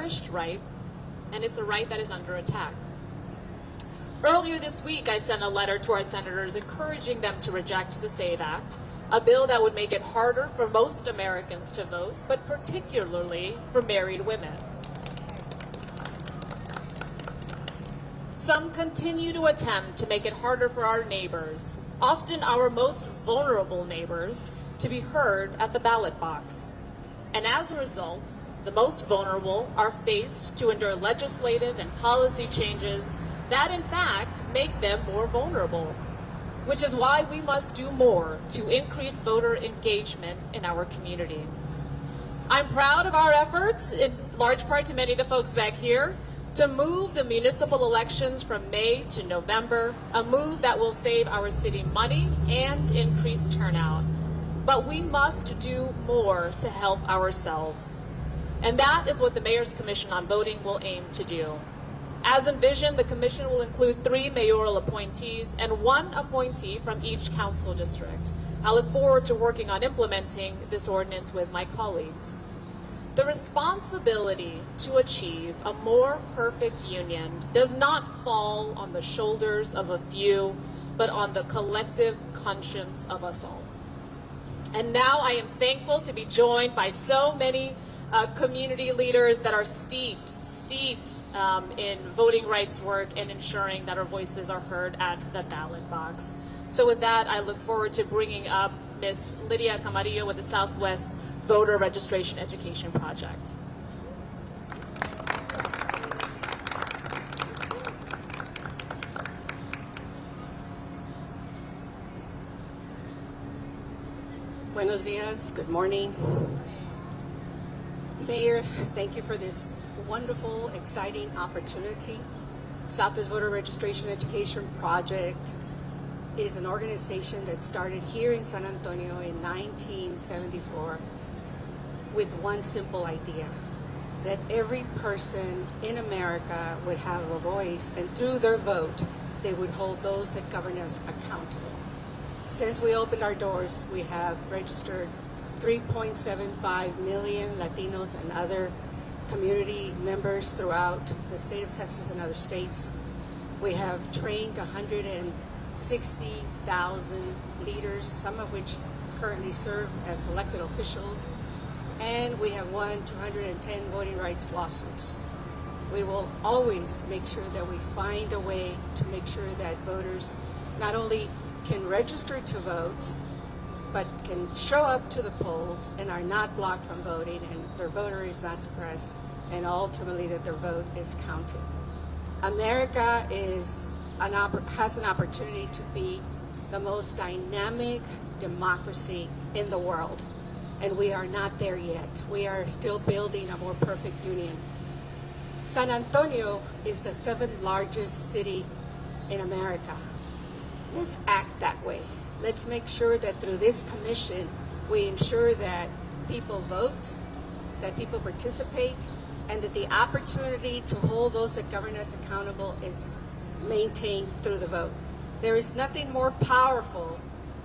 cherished right, and it's a right that is under attack. Earlier this week, I sent a letter to our senators encouraging them to reject the SAVE Act, a bill that would make it harder for most Americans to vote, but particularly for married women. Some continue to attempt to make it harder for our neighbors, often our most vulnerable neighbors, to be heard at the ballot box. And as a result, the most vulnerable are faced to endure legislative and policy changes that in fact make them more vulnerable, which is why we must do more to increase voter engagement in our community. I'm proud of our efforts, in large part to many of the folks back here, to move the municipal elections from May to November, a move that will save our city money and increase turnout. But we must do more to help ourselves. And that is what the Mayor's Commission on Voting will aim to do. As envisioned, the commission will include 3 mayoral appointees and 1 appointee from each council district. I look forward to working on implementing this ordinance with my colleagues. The responsibility to achieve a more perfect union does not fall on the shoulders of a few, but on the collective conscience of us all. And now I am thankful to be joined by so many community leaders that are steeped in voting rights work and ensuring that our voices are heard at the ballot box. So with that, I look forward to bringing up Ms. Lydia Camarillo with the Southwest Voter Registration Education Project. Buenos dias, good morning. Mayor, thank you for this wonderful, exciting opportunity. Southwest Voter Registration Education Project is an organization that started here in San Antonio in 1974 with one simple idea, that every person in America would have a voice, and through their vote, they would hold those that govern us accountable. Since we opened our doors, we have registered 3.75 million Latinos and other community members throughout the state of Texas and other states. We have trained 160,000 leaders, some of which currently serve as elected officials, and we have won 210 voting rights lawsuits. We will always make sure that we find a way to make sure that voters not only can register to vote, but can show up to the polls and are not blocked from voting, and their voter is not suppressed, and ultimately that their vote is counted. America has an opportunity to be the most dynamic democracy in the world, and we are not there yet. We are still building a more perfect union. San Antonio is the 7th largest city in America. Let's act that way. Let's make sure that through this commission, we ensure that people vote, that people participate, and that the opportunity to hold those that govern us accountable is maintained through the vote. There is nothing more powerful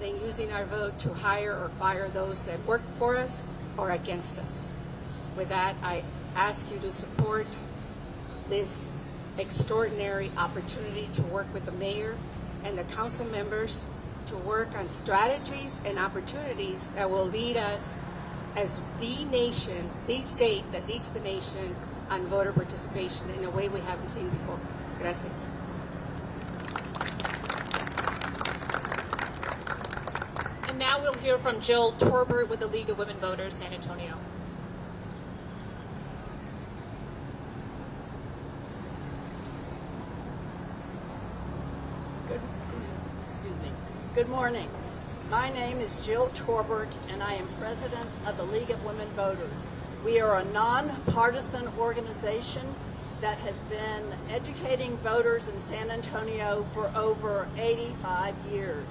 than using our vote to hire or fire those that work for us or against us. With that, I ask you to support this extraordinary opportunity to work with the mayor and the council members to work on strategies and opportunities that will lead us as the nation, the state that leads the nation on voter participation in a way we haven't seen before. Gracias. And now we'll hear from Jill Torbert with the League of Women Voters, San Antonio. Good morning. My name is Jill Torbert, and I am president of the League of Women Voters. We are a nonpartisan organization that has been educating voters in San Antonio for over 85 years.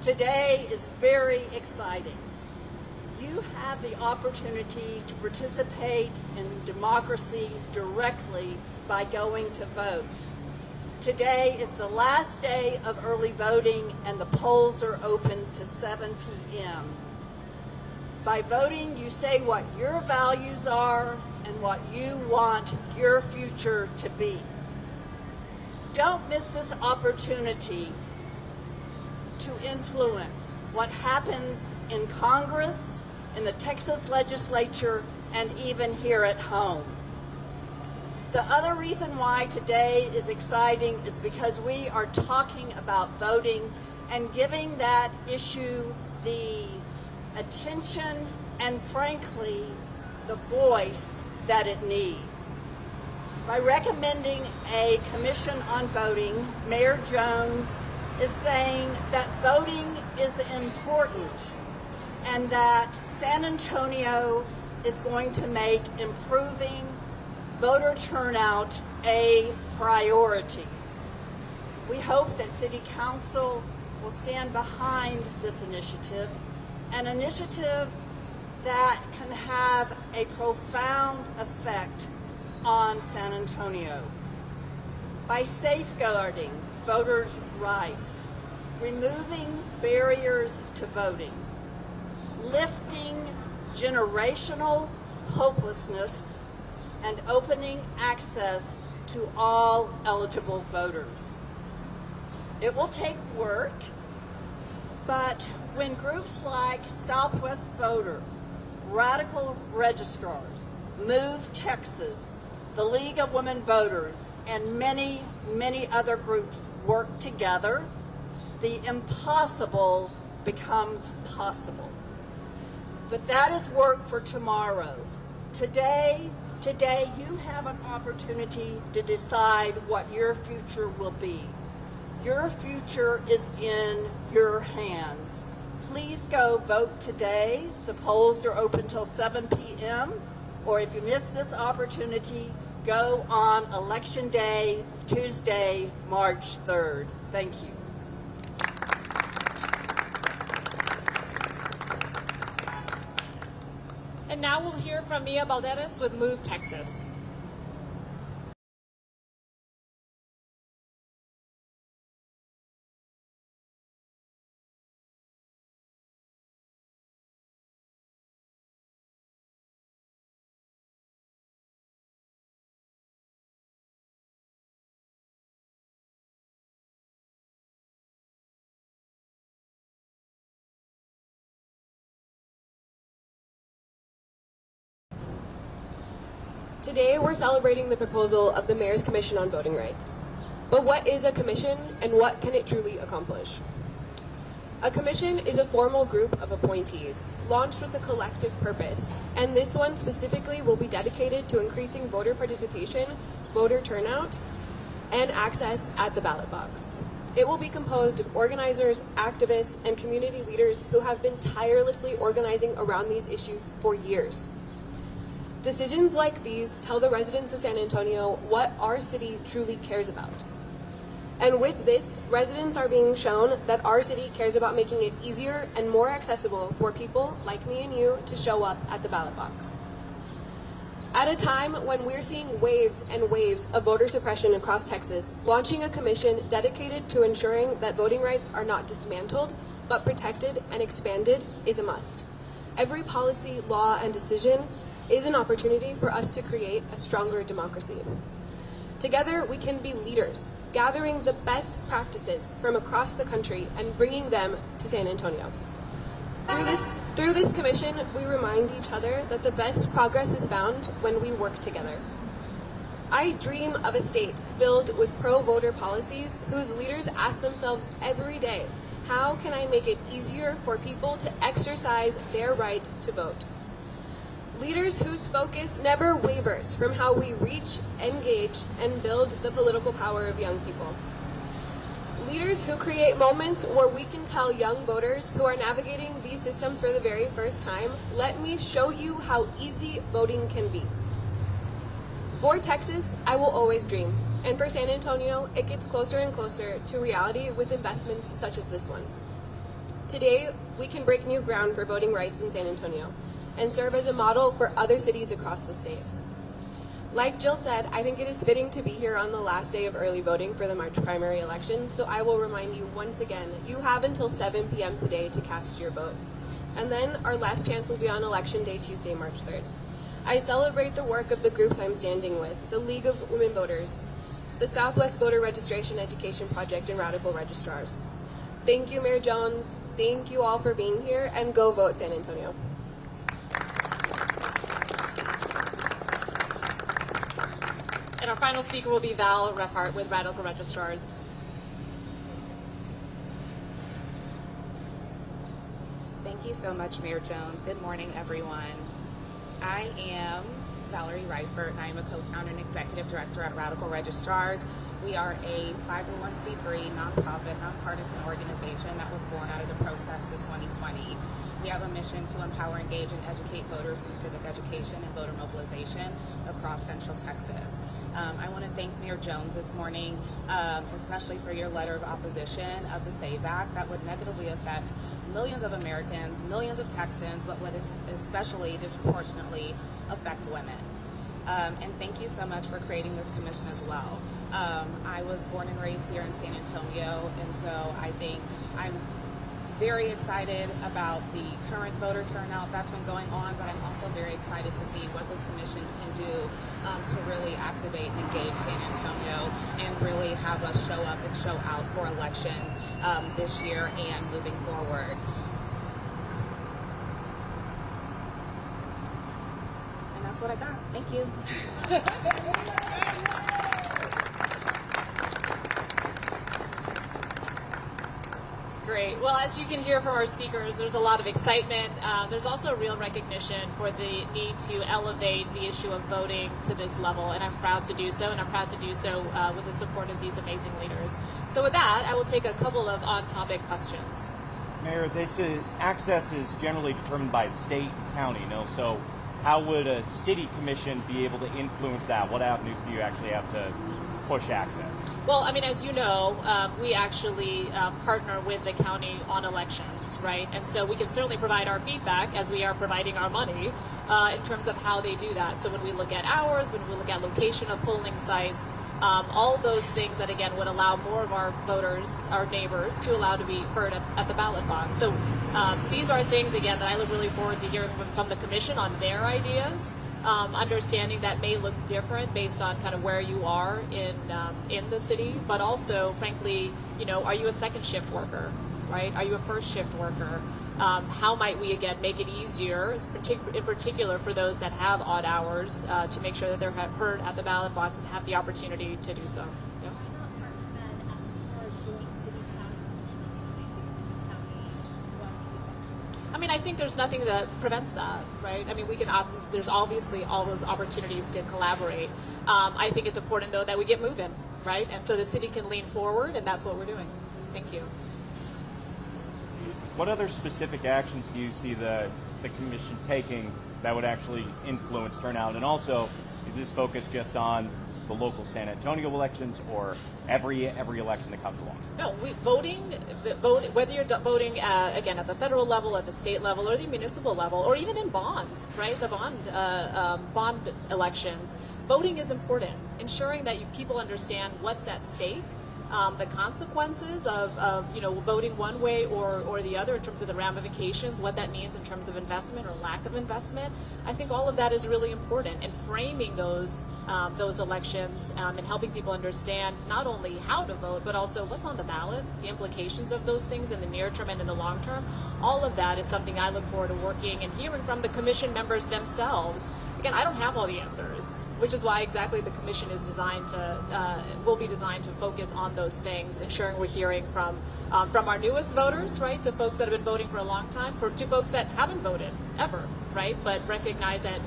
Today is very exciting. You have the opportunity to participate in democracy directly by going to vote. Today is the last day of early voting, and the polls are open to 7 p.m. By voting, you say what your values are and what you want your future to be. Don't miss this opportunity to influence what happens in Congress, in the Texas legislature, and even here at home. The other reason why today is exciting is because we are talking about voting and giving that issue the attention and, frankly, the voice that it needs. By recommending a commission on voting, Mayor Jones is saying that voting is important and that San Antonio is going to make improving voter turnout a priority. We hope that City Council will stand behind this initiative, an initiative that can have a profound effect on San Antonio. By safeguarding voters' rights, removing barriers to voting, lifting generational hopelessness, and opening access to all eligible voters. It will take work, but when groups like Southwest Voter, Radical Registrars, Move Texas, the League of Women Voters, and many, many other groups work together, the impossible becomes possible. But that is work for tomorrow. Today you have an opportunity to decide what your future will be. Your future is in your hands. Please go vote today. The polls are open till 7 p.m. Or if you miss this opportunity, go on Election Day, Tuesday, March 3rd. Thank you. And now we'll hear from Mia Balderas with Move Texas. Today, we're celebrating the proposal of the Mayor's Commission on Voting Rights. But what is a commission, and what can it truly accomplish? A commission is a formal group of appointees, launched with a collective purpose, and this one specifically will be dedicated to increasing voter participation, voter turnout, and access at the ballot box. It will be composed of organizers, activists, and community leaders who have been tirelessly organizing around these issues for years. Decisions like these tell the residents of San Antonio what our city truly cares about. And with this, residents are being shown that our city cares about making it easier and more accessible for people like me and you to show up at the ballot box. At a time when we're seeing waves and waves of voter suppression across Texas, launching a commission dedicated to ensuring that voting rights are not dismantled, but protected and expanded is a must. Every policy, law, and decision is an opportunity for us to create a stronger democracy. Together, we can be leaders, gathering the best practices from across the country and bringing them to San Antonio. Through this commission, we remind each other that the best progress is found when we work together. I dream of a state filled with pro-voter policies whose leaders ask themselves every day, how can I make it easier for people to exercise their right to vote? Leaders whose focus never wavers from how we reach, engage, and build the political power of young people. Leaders who create moments where we can tell young voters who are navigating these systems for the very first time, let me show you how easy voting can be. For Texas, I will always dream. And for San Antonio, it gets closer and closer to reality with investments such as this one. Today, we can break new ground for voting rights in San Antonio and serve as a model for other cities across the state. Like Jill said, I think it is fitting to be here on the last day of early voting for the March primary election, so I will remind you once again, you have until 7 p.m. today to cast your vote. And then our last chance will be on Election Day, Tuesday, March 3rd. I celebrate the work of the groups I'm standing with, the League of Women Voters, the Southwest Voter Registration Education Project, and Radical Registrars. Thank you, Mayor Jones. Thank you all for being here, and go vote San Antonio. And our final speaker will be Val Refhart with Radical Registrars. Thank you so much, Mayor Jones. Good morning, everyone. I am Valerie Reifert, and I am a co-founder and executive director at Radical Registrars. We are a 501c3 nonprofit, nonpartisan organization that was born out of the protests of 2020. We have a mission to empower, engage, and educate voters through civic education and voter mobilization across Central Texas. I want to thank Mayor Jones this morning, especially for your letter of opposition of the SAVE Act that would negatively affect millions of Americans, millions of Texans, but would especially disproportionately affect women. And thank you so much for creating this commission as well. I was born and raised here in San Antonio, and so I think I'm very excited about the current voter turnout that's been going on, but I'm also very excited to see what this commission can do to really activate and engage San Antonio and really have us show up and show out for elections this year and moving forward. And that's what I got. Thank you. Great. Well, as you can hear from our speakers, there's a lot of excitement. There's also a real recognition for the need to elevate the issue of voting to this level, and I'm proud to do so, and I'm proud to do so with the support of these amazing leaders. So with that, I will take a couple of on-topic questions. Mayor, this access is generally determined by state and county, so how would a city commission be able to influence that? What avenues do you actually have to push access? Well, I mean, as you know, we actually partner with the county on elections, right? And so we can certainly provide our feedback as we are providing our money in terms of how they do that. So when we look at hours, when we look at location of polling sites, all those things that, again, would allow more of our voters, our neighbors, to allow to be heard at the ballot box. So these are things, again, that I look really forward to hearing from the commission on their ideas. Understanding that may look different based on kind of where you are in the city, but also, frankly, are you a second shift worker, right? Are you a first shift worker? How might we, again, make it easier, in particular for those that have odd hours, to make sure that they're heard at the ballot box and have the opportunity to do so? Yeah. I mean, I think there's nothing that prevents that, right? I mean, there's obviously all those opportunities to collaborate. I think it's important, though, that we get moving, right? And so the city can lean forward, and that's what we're doing. Thank you. What other specific actions do you see the commission taking that would actually influence turnout? And also, is this focused just on the local San Antonio elections or every election that comes along? No, voting, whether you're voting, again, at the federal level, at the state level, or the municipal level, or even in bonds, right? The bond elections, voting is important. Ensuring that people understand what's at stake, the consequences of voting one way or the other in terms of the ramifications, what that means in terms of investment or lack of investment. I think all of that is really important, and framing those elections and helping people understand not only how to vote, but also what's on the ballot, the implications of those things in the near term and in the long term. All of that is something I look forward to working and hearing from the commission members themselves. Again, I don't have all the answers, which is why exactly the commission is will be designed to focus on those things, ensuring we're hearing from our newest voters, right, to folks that have been voting for a long time, to folks that haven't voted ever, right, but recognize that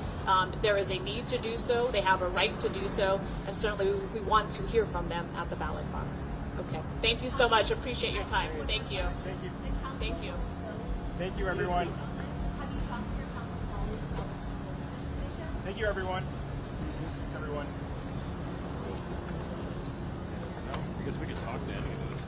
there is a need to do so, they have a right to do so, and certainly we want to hear from them at the ballot box. Okay, thank you so much. Appreciate your time. Thank you. Thank you. Thank you. Thank you, everyone. Have you talked to your council? Thank you, everyone. Everyone. I guess we could talk to any of those.